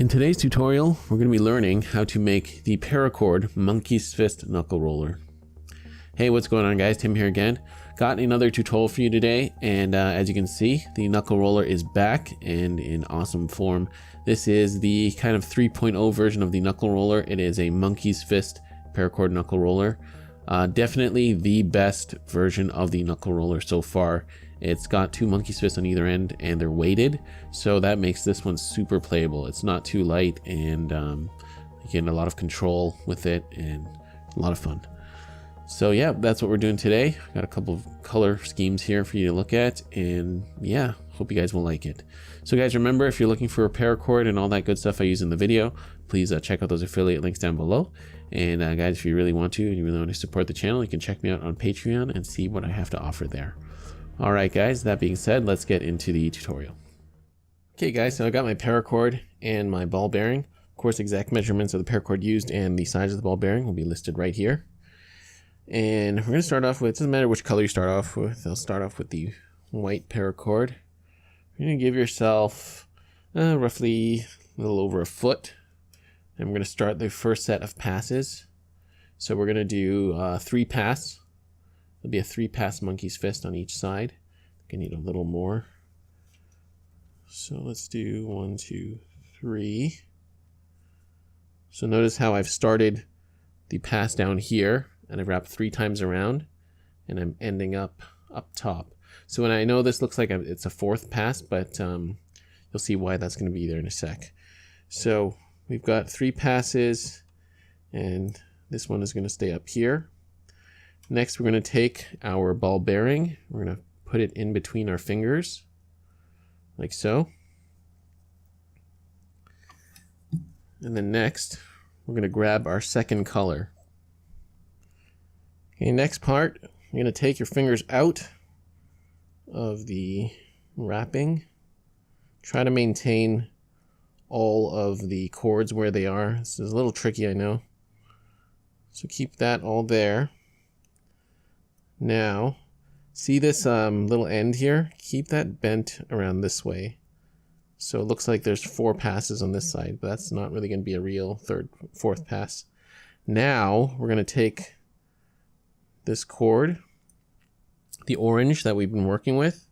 In today's tutorial, we're going to be learning how to make the Paracord Monkey's Fist Knuckle Roller. Hey, what's going on guys? Tim here again. Got another tutorial for you today, and as you can see, the Knuckle Roller is back and in awesome form. This is the kind of 3.0 version of the Knuckle Roller. It is a Monkey's Fist Paracord Knuckle Roller. Definitely the best version of the Knuckle Roller so far. It's got two monkey's fists on either end and they're weighted, so that makes this one super playable. It's not too light, and you get a lot of control with it and a lot of fun. So yeah, that's what we're doing today. Got a couple of color schemes here for you to look at, and yeah, hope you guys will like it. So guys, remember, if you're looking for a paracord and all that good stuff I use in the video, please check out those affiliate links down below. And guys, if you really want to and you really want to support the channel, you can check me out on Patreon and see what I have to offer there. Alright guys, that being said, let's get into the tutorial. Okay guys, so I got my paracord and my ball bearing. Of course, exact measurements of the paracord used and the size of the ball bearing will be listed right here. And we're going to start off with, it doesn't matter which color you start off with, I'll start off with the white paracord. You're going to give yourself roughly a little over a foot. And we're going to start the first set of passes. So we're going to do 3 pass. There'll be a 3-pass monkey's fist on each side. I think I need a little more. So let's do 1, 2, 3. So notice how I've started the pass down here, and I've wrapped 3 times around, and I'm ending up top. So when I know this looks like it's a 4th pass, but you'll see why that's going to be there in a sec. So we've got 3 passes, and this one is going to stay up here. Next, we're going to take our ball bearing. We're going to put it in between our fingers, like so. And then next, we're going to grab our second color. Okay, next part, you're going to take your fingers out of the wrapping. Try to maintain all of the cords where they are. This is a little tricky, I know. So keep that all there. Now, see this little end here? Keep that bent around this way. So it looks like there's 4 passes on this side, but that's not really going to be a real 3rd, 4th pass. Now, we're going to take this cord, the orange that we've been working with,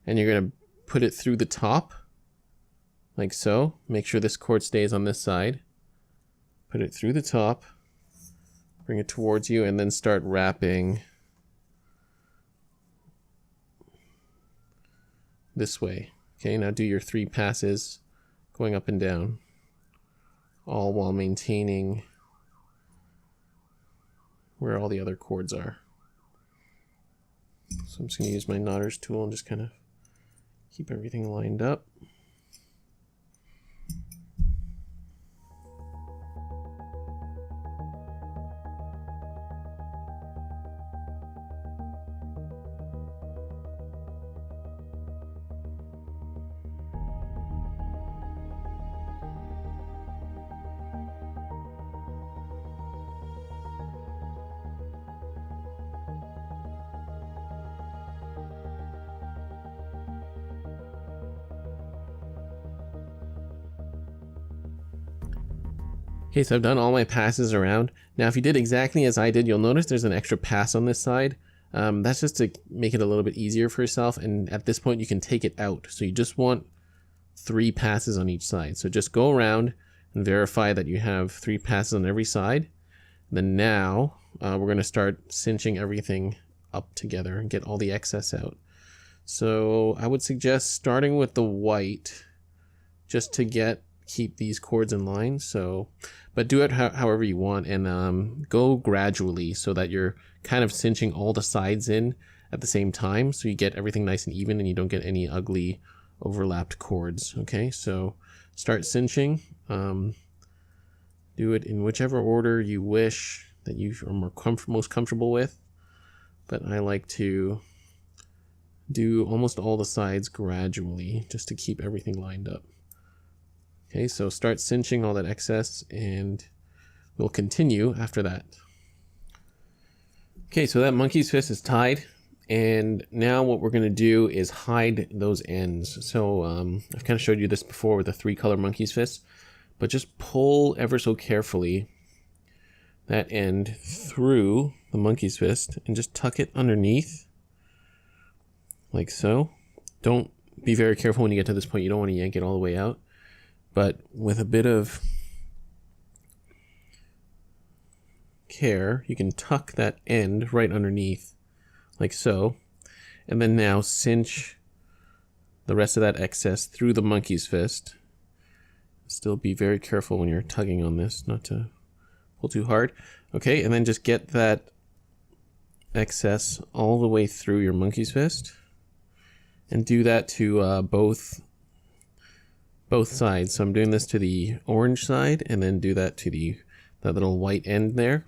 and you're going to put it through the top, like so. Make sure this cord stays on this side. Put it through the top. Bring it towards you, and then start wrapping this way. Okay, now do your 3 passes going up and down, all while maintaining where all the other cords are. So I'm just going to use my knotters tool and just kind of keep everything lined up. Okay, so I've done all my passes around. Now, if you did exactly as I did, you'll notice there's an extra pass on this side. That's just to make it a little bit easier for yourself. And at this point, you can take it out. So you just want 3 passes on each side. So just go around and verify that you have 3 passes on every side. Then now, we're going to start cinching everything up together and get all the excess out. So I would suggest starting with the white just to keep these cords in line. So, but do it however you want, and go gradually so that you're kind of cinching all the sides in at the same time, so you get everything nice and even and you don't get any ugly overlapped cords. Okay, so start cinching. Do it in whichever order you wish that you are most comfortable with, but I like to do almost all the sides gradually just to keep everything lined up. Okay, so start cinching all that excess, and we'll continue after that. Okay, so that monkey's fist is tied, And now what we're going to do is hide those ends. So I've kind of showed you this before with the 3-color monkey's fist, but just pull ever so carefully that end through the monkey's fist and just tuck it underneath like so. Don't be very careful when you get to this point. You don't want to yank it all the way out, but with a bit of care, you can tuck that end right underneath like so, and then now cinch the rest of that excess through the monkey's fist. Still be very careful when you're tugging on this, not to pull too hard. Okay, and then just get that excess all the way through your monkey's fist, and do that to both sides. So I'm doing this to the orange side, and then do that to that little white end there.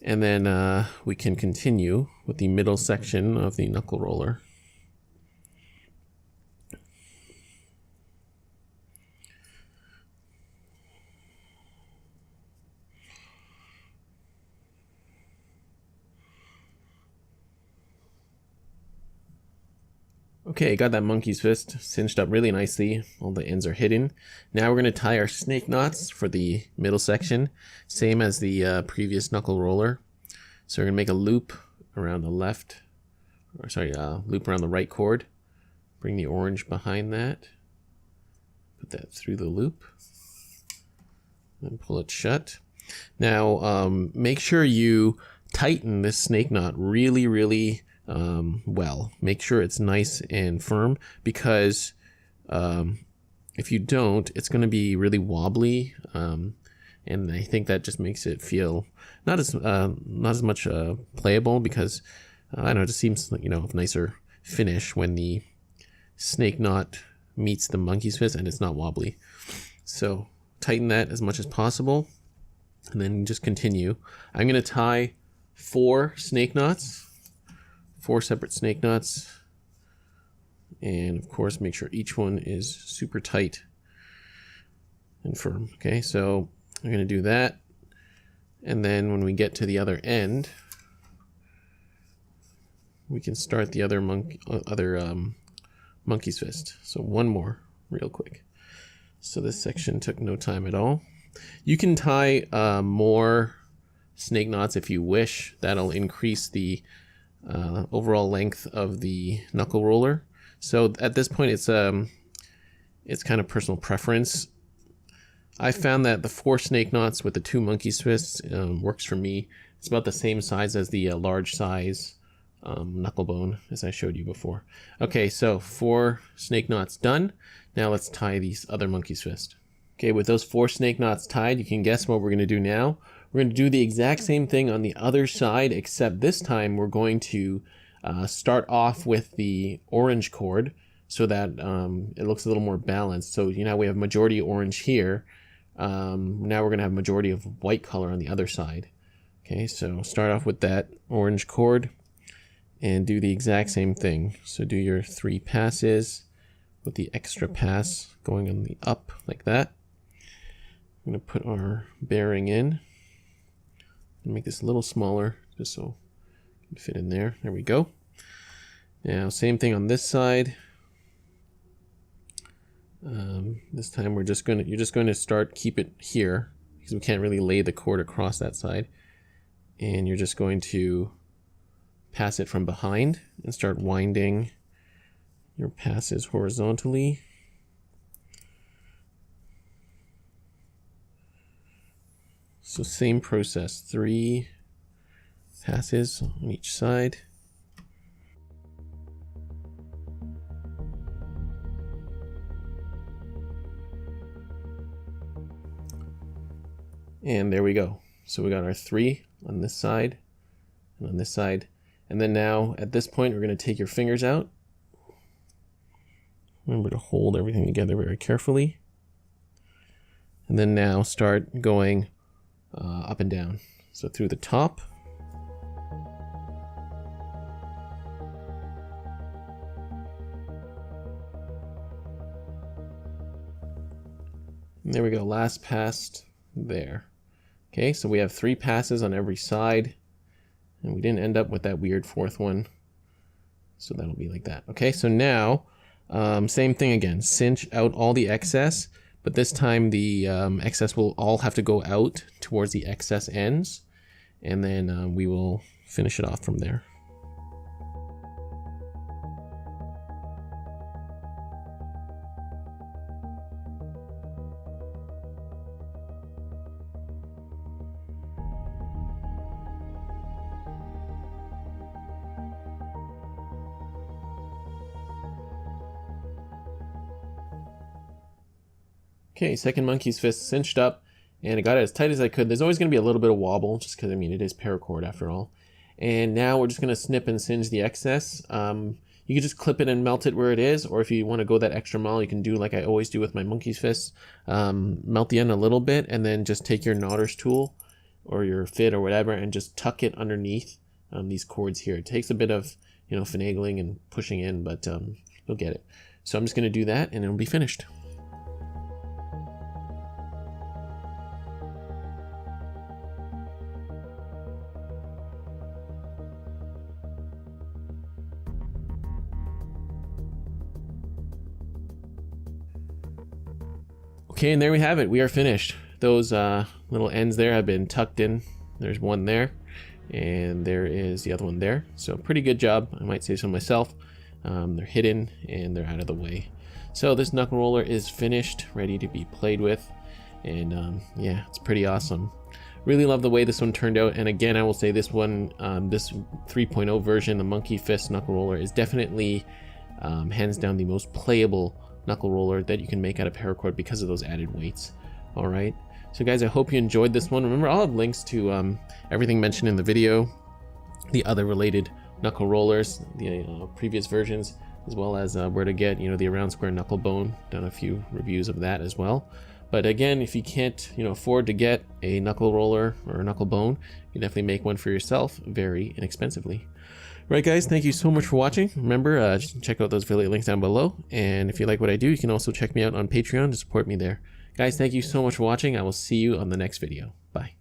And then we can continue with the middle section of the knuckle roller. Okay, got that monkey's fist cinched up really nicely. All the ends are hidden. Now we're going to tie our snake knots for the middle section, same as the previous knuckle roller. So we're going to make a loop around the loop around the right cord. Bring the orange behind that. Put that through the loop. And pull it shut. Now, make sure you tighten this snake knot really, really well. Make sure it's nice and firm, because if you don't, it's going to be really wobbly, and I think that just makes it feel not as much playable, because I don't know, it just seems like, a nicer finish when the snake knot meets the monkey's fist and it's not wobbly. So tighten that as much as possible, and then just continue. I'm going to tie 4 snake knots. 4 separate snake knots, and of course make sure each one is super tight and firm. Okay, so I'm going to do that, and then when we get to the other end, we can start the other monkey's fist. So one more real quick. So this section took no time at all. You can tie more snake knots if you wish. That'll increase the overall length of the knuckle roller. So at this point, it's kind of personal preference. I found that the 4 snake knots with the 2 monkey's fists works for me. It's about the same size as the large size knuckle bone, as I showed you before. Okay, so 4 snake knots done. Now let's tie these other monkey's fist. Okay, with those 4 snake knots tied, you can guess what we're going to do now. We're going to do the exact same thing on the other side, except this time we're going to start off with the orange cord so that it looks a little more balanced. So we have majority orange here. Now we're going to have majority of white color on the other side. Okay, so start off with that orange cord and do the exact same thing. So do your 3 passes with the extra pass going on the up like that. I'm going to put our bearing in. Make this a little smaller just so it can fit in there. There we go. Now same thing on this side. This time you're just going to keep it here, because we can't really lay the cord across that side, and you're just going to pass it from behind and start winding your passes horizontally. So same process, 3 passes on each side. And there we go. So we got our 3 on this side and on this side. And then now at this point, we're going to take your fingers out. Remember to hold everything together very carefully. And then now start going up and down. So through the top. And there we go, last pass there. Okay, so we have 3 passes on every side, and we didn't end up with that weird 4th one. So that'll be like that. Okay, so now same thing again, cinch out all the excess, but this time the excess will all have to go out towards the excess ends, and then we will finish it off from there. Okay, second monkey's fist cinched up, and I got it as tight as I could. There's always going to be a little bit of wobble, just because, I mean, it is paracord after all. And now we're just going to snip and singe the excess. You can just clip it and melt it where it is, or if you want to go that extra mile, you can do like I always do with my monkey's fists. Melt the end a little bit, and then just take your knotter's tool, or your fit or whatever, and just tuck it underneath these cords here. It takes a bit of, you know, finagling and pushing in, but you'll get it. So I'm just going to do that, and it'll be finished. Okay, and there we have it. We are finished. Those little ends there have been tucked in. There's one there, and there is the other one there. So pretty good job, I might say so myself. They're hidden and they're out of the way. So this knuckle roller is finished, ready to be played with, and yeah, it's pretty awesome. Really love the way this one turned out, and again, I will say this one, this 3.0 version, the Monkey Fist knuckle roller, is definitely hands down the most playable knuckle roller that you can make out of paracord because of those added weights. All right, so guys, I hope you enjoyed this one. Remember, I'll have links to everything mentioned in the video, the other related knuckle rollers, the previous versions, as well as where to get, you know, the round square knuckle bone. Done a few reviews of that as well. But again, if you can't, you know, afford to get a knuckle roller or a knuckle bone, you can definitely make one for yourself very inexpensively. Right, guys, thank you so much for watching. Remember, just check out those affiliate links down below. And if you like what I do, you can also check me out on Patreon to support me there. Guys, thank you so much for watching. I will see you on the next video. Bye.